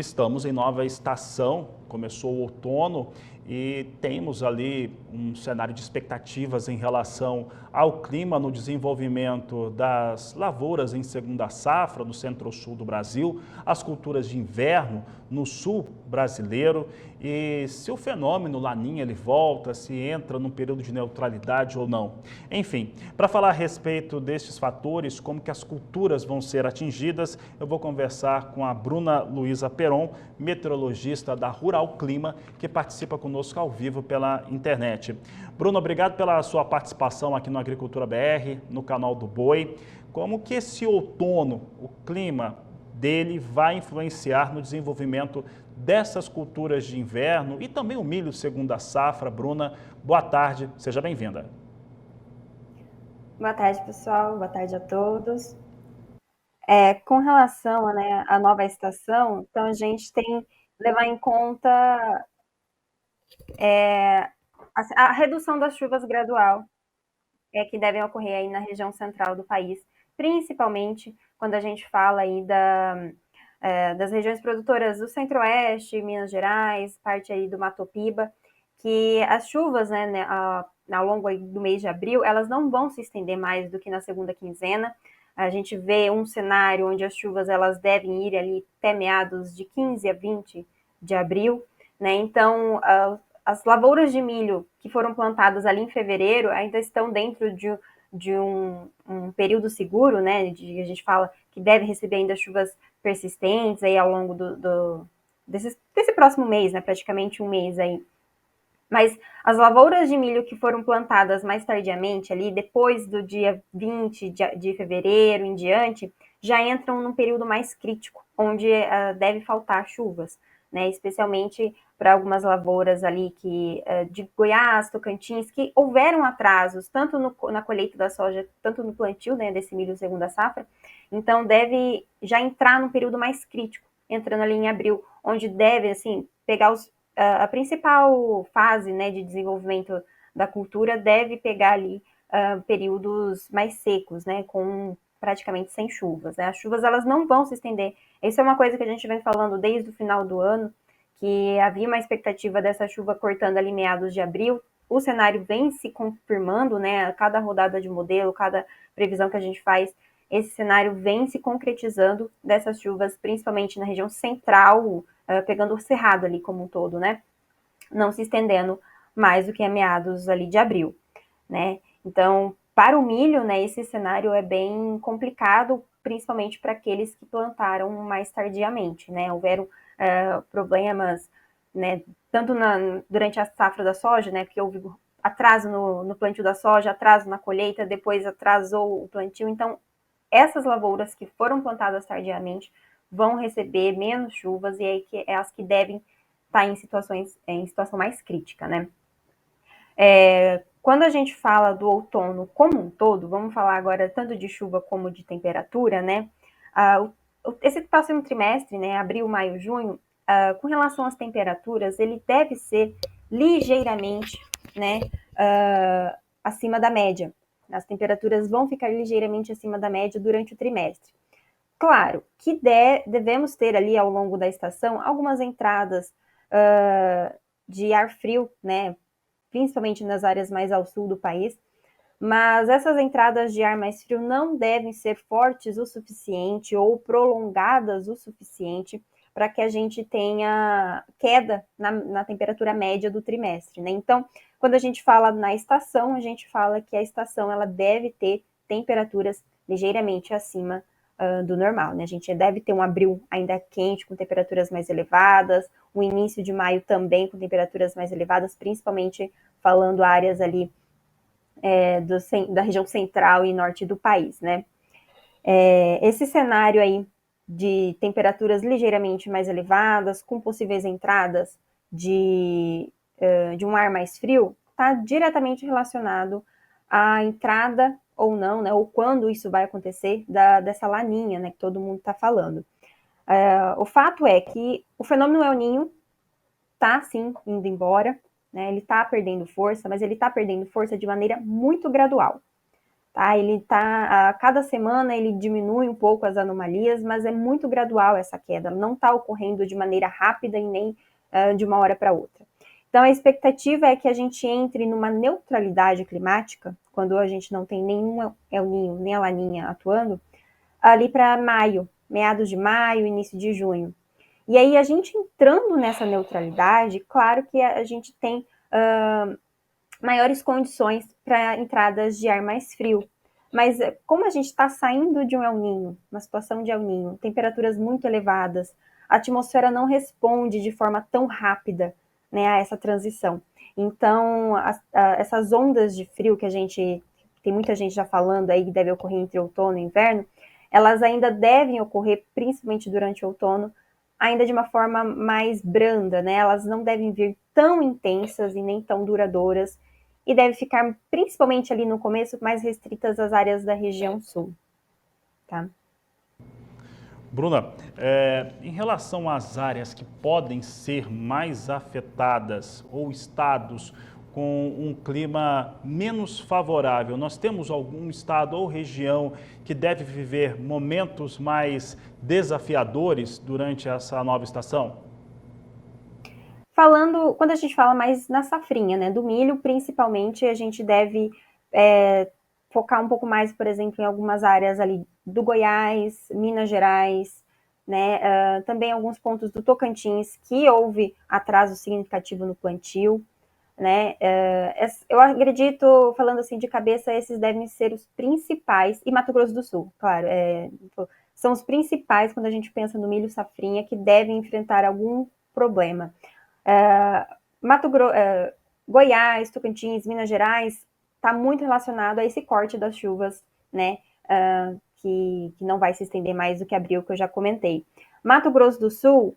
estamos em nova estação, começou o outono e temos ali um cenário de expectativas em relação ao clima no desenvolvimento das lavouras em segunda safra no centro-sul do Brasil, as culturas de inverno no sul brasileiro e se o fenômeno Laninha ele volta, se entra num período de neutralidade ou não. Enfim, para falar a respeito destes fatores, como que as culturas vão ser atingidas, eu vou conversar com a Bruna Luiza Peron, meteorologista da Rural Clima, que participa conosco ao vivo pela internet. Bruno, obrigado pela sua participação aqui no Agricultura BR, no canal do Boi. Como que esse outono, o clima dele vai influenciar no desenvolvimento dessas culturas de inverno e também o milho segunda safra? Bruna, boa tarde, seja bem-vinda. Boa tarde, pessoal. Boa tarde a todos. Com relação, né, à nova estação, então a gente tem que levar em conta a redução das chuvas gradual que devem ocorrer aí na região central do país, principalmente quando a gente fala aí das regiões produtoras do Centro-Oeste, Minas Gerais, parte aí do Mato Piba, que as chuvas, né, ao longo do mês de abril, elas não vão se estender mais do que na segunda quinzena. A gente vê um cenário onde as chuvas elas devem ir ali até meados de 15 a 20 de abril, né? Então, as lavouras de milho que foram plantadas ali em fevereiro ainda estão dentro de um período seguro, né? A gente fala que deve receber ainda chuvas persistentes aí ao longo desse próximo mês, né? Praticamente um mês aí. Mas as lavouras de milho que foram plantadas mais tardiamente, ali depois do dia 20 de fevereiro em diante, já entram num período mais crítico, onde deve faltar chuvas, né? Especialmente para algumas lavouras ali de Goiás, Tocantins, que houveram atrasos, tanto na colheita da soja, tanto no plantio, né, desse milho segunda safra. Então, deve já entrar num período mais crítico, entrando ali em abril, onde deve, assim, pegar a principal fase, né, de desenvolvimento da cultura deve pegar ali períodos mais secos, né, com praticamente sem chuvas, né? As chuvas elas não vão se estender. Isso é uma coisa que a gente vem falando desde o final do ano, que havia uma expectativa dessa chuva cortando ali meados de abril. O cenário vem se confirmando, né? Cada rodada de modelo, cada previsão que a gente faz, esse cenário vem se concretizando dessas chuvas, principalmente na região central, pegando o cerrado ali como um todo, né? Não se estendendo mais do que a meados ali de abril, né? Então, para o milho, né, esse cenário é bem complicado, principalmente para aqueles que plantaram mais tardiamente, né? Houveram problemas, né, tanto durante a safra da soja, né, porque houve atraso no plantio da soja, atraso na colheita, depois atrasou o plantio. Então, essas lavouras que foram plantadas tardiamente vão receber menos chuvas e aí que é as que devem estar em situação mais crítica, né? Quando a gente fala do outono como um todo, vamos falar agora tanto de chuva como de temperatura, né? Esse próximo trimestre, né, abril, maio, junho, com relação às temperaturas, ele deve ser ligeiramente, né, acima da média. As temperaturas vão ficar ligeiramente acima da média durante o trimestre. Claro que devemos ter ali ao longo da estação algumas entradas de ar frio, né, principalmente nas áreas mais ao sul do país, mas essas entradas de ar mais frio não devem ser fortes o suficiente ou prolongadas o suficiente para que a gente tenha queda na temperatura média do trimestre, né? Então, quando a gente fala na estação, a gente fala que a estação ela deve ter temperaturas ligeiramente acima do normal, né? A gente deve ter um abril ainda quente, com temperaturas mais elevadas, o início de maio também com temperaturas mais elevadas, principalmente falando áreas ali da região central e norte do país, né? Esse cenário aí de temperaturas ligeiramente mais elevadas, com possíveis entradas de um ar mais frio, está diretamente relacionado à entrada ou não, né, ou quando isso vai acontecer dessa laninha, né, que todo mundo está falando. O fato é que o fenômeno El Niño está, sim, indo embora, né, ele está perdendo força, mas ele está perdendo força de maneira muito gradual. tá? Ele tá, a cada semana ele diminui um pouco as anomalias, mas é muito gradual essa queda, não está ocorrendo de maneira rápida e nem de uma hora para outra. Então, a expectativa é que a gente entre numa neutralidade climática, quando a gente não tem nenhum El Niño, nem a Laninha atuando, ali para maio, meados de maio, início de junho. E aí, a gente entrando nessa neutralidade, claro que a gente tem maiores condições para entradas de ar mais frio. Mas como a gente está saindo de um El Niño, uma situação de El Niño, temperaturas muito elevadas, a atmosfera não responde de forma tão rápida, né, a essa transição. Então, essas ondas de frio que a gente tem muita gente já falando aí que deve ocorrer entre outono e inverno, elas ainda devem ocorrer, principalmente durante o outono, ainda de uma forma mais branda, né? Elas não devem vir tão intensas e nem tão duradouras e deve ficar, principalmente ali no começo, mais restritas às áreas da região sul, tá? Bruna, em relação às áreas que podem ser mais afetadas ou estados com um clima menos favorável, nós temos algum estado ou região que deve viver momentos mais desafiadores durante essa nova estação? Falando, quando a gente fala mais na safrinha, né, do milho, principalmente, a gente deve focar um pouco mais, por exemplo, em algumas áreas ali do Goiás, Minas Gerais, né, também alguns pontos do Tocantins, que houve atraso significativo no plantio, né, eu acredito, falando assim de cabeça, esses devem ser os principais, e Mato Grosso do Sul, claro, são os principais quando a gente pensa no milho safrinha, que devem enfrentar algum problema. Mato Grosso, Goiás, Tocantins, Minas Gerais, está muito relacionado a esse corte das chuvas, né? Que não vai se estender mais do que abril, que eu já comentei. Mato Grosso do Sul,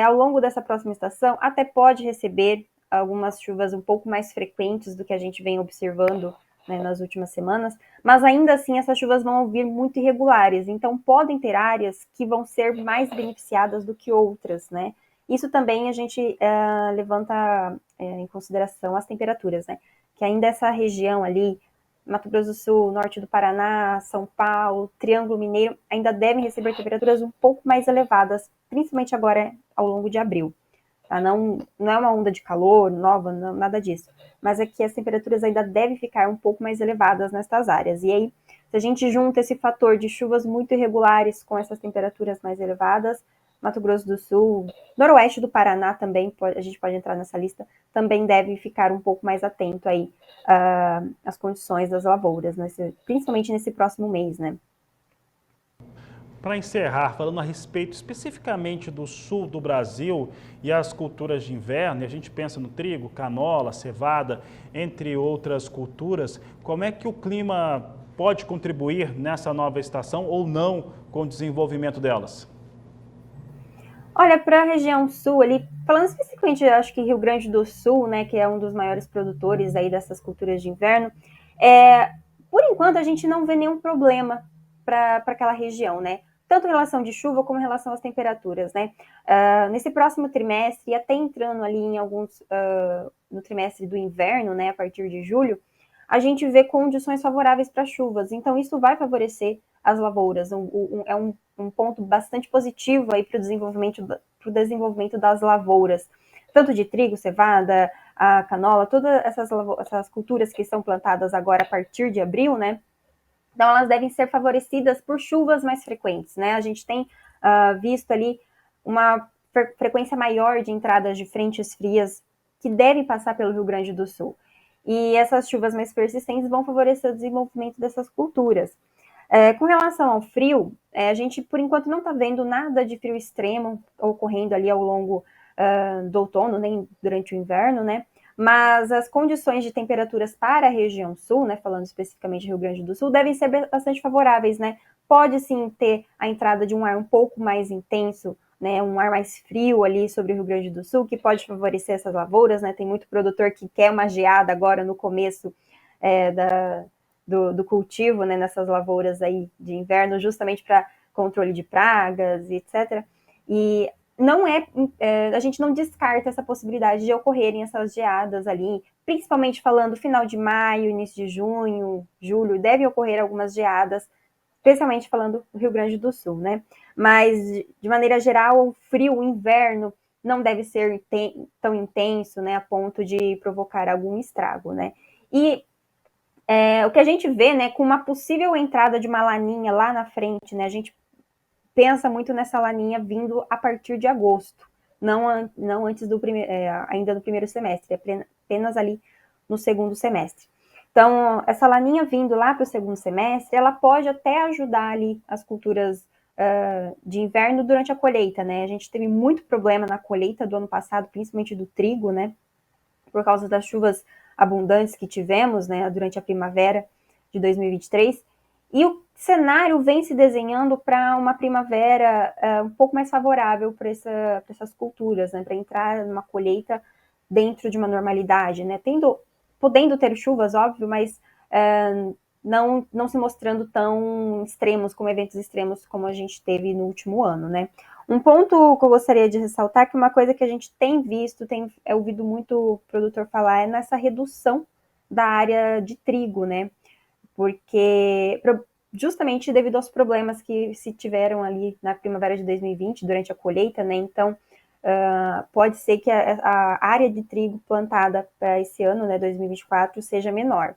ao longo dessa próxima estação, até pode receber algumas chuvas um pouco mais frequentes do que a gente vem observando, né, nas últimas semanas, mas ainda assim essas chuvas vão vir muito irregulares, então podem ter áreas que vão ser mais beneficiadas do que outras, né? Isso também a gente levanta em consideração as temperaturas, né? Que ainda essa região ali, Mato Grosso do Sul, norte do Paraná, São Paulo, Triângulo Mineiro, ainda devem receber temperaturas um pouco mais elevadas, principalmente agora ao longo de abril. Tá? Não é uma onda de calor nova, não, nada disso. Mas é que as temperaturas ainda devem ficar um pouco mais elevadas nestas áreas. E aí, se a gente junta esse fator de chuvas muito irregulares com essas temperaturas mais elevadas, Mato Grosso do Sul, noroeste do Paraná também, a gente pode entrar nessa lista, também deve ficar um pouco mais atento aí às condições das lavouras, principalmente nesse próximo mês, né? Para encerrar, falando a respeito especificamente do sul do Brasil e as culturas de inverno, e a gente pensa no trigo, canola, cevada, entre outras culturas, como é que o clima pode contribuir nessa nova estação ou não com o desenvolvimento delas? Olha, para a região sul ali, falando especificamente, acho que Rio Grande do Sul, né, que é um dos maiores produtores aí dessas culturas de inverno, por enquanto a gente não vê nenhum problema para aquela região, né? Tanto em relação de chuva como em relação às temperaturas, né? Nesse próximo trimestre, e até entrando ali em alguns no trimestre do inverno, né, a partir de julho, a gente vê condições favoráveis para chuvas. Então, isso vai favorecer as lavouras. É um ponto bastante positivo aí para o desenvolvimento das lavouras, tanto de trigo, cevada, a canola, todas essas culturas que são plantadas agora a partir de abril, né? Então, elas devem ser favorecidas por chuvas mais frequentes, né? A gente tem visto ali uma frequência maior de entradas de frentes frias que devem passar pelo Rio Grande do Sul. E essas chuvas mais persistentes vão favorecer o desenvolvimento dessas culturas. Com relação ao frio, a gente, por enquanto, não está vendo nada de frio extremo ocorrendo ali ao longo do outono, nem durante o inverno, né? Mas as condições de temperaturas para a região sul, né, falando especificamente do Rio Grande do Sul, devem ser bastante favoráveis, né? Pode sim ter a entrada de um ar um pouco mais intenso, né, um ar mais frio ali sobre o Rio Grande do Sul, que pode favorecer essas lavouras, né? Tem muito produtor que quer uma geada agora no começo do cultivo, né, nessas lavouras aí de inverno, justamente para controle de pragas, etc. E não a gente não descarta essa possibilidade de ocorrerem essas geadas ali, principalmente falando final de maio, início de junho, julho, devem ocorrer algumas geadas, especialmente falando do Rio Grande do Sul, né? Mas, de maneira geral, o frio, o inverno, não deve ser tão intenso, né, a ponto de provocar algum estrago, né? E o que a gente vê, né, com uma possível entrada de uma laninha lá na frente, né, a gente pensa muito nessa laninha vindo a partir de agosto, não antes do ainda no primeiro semestre, apenas ali no segundo semestre. Então, essa laninha vindo lá para o segundo semestre, ela pode até ajudar ali as culturas de inverno durante a colheita, né? A gente teve muito problema na colheita do ano passado, principalmente do trigo, né? Por causa das chuvas abundantes que tivemos, né, durante a primavera de 2023. E o cenário vem se desenhando para uma primavera um pouco mais favorável para essas culturas, né, para entrar numa colheita dentro de uma normalidade, né, podendo ter chuvas, óbvio, mas não se mostrando tão extremos, como eventos extremos como a gente teve no último ano, né. Um ponto que eu gostaria de ressaltar, que uma coisa que a gente tem visto, tem ouvido muito o produtor falar, é nessa redução da área de trigo, né? Porque justamente devido aos problemas que se tiveram ali na primavera de 2020, durante a colheita, né? Então, pode ser que a área de trigo plantada para esse ano, né, 2024, seja menor.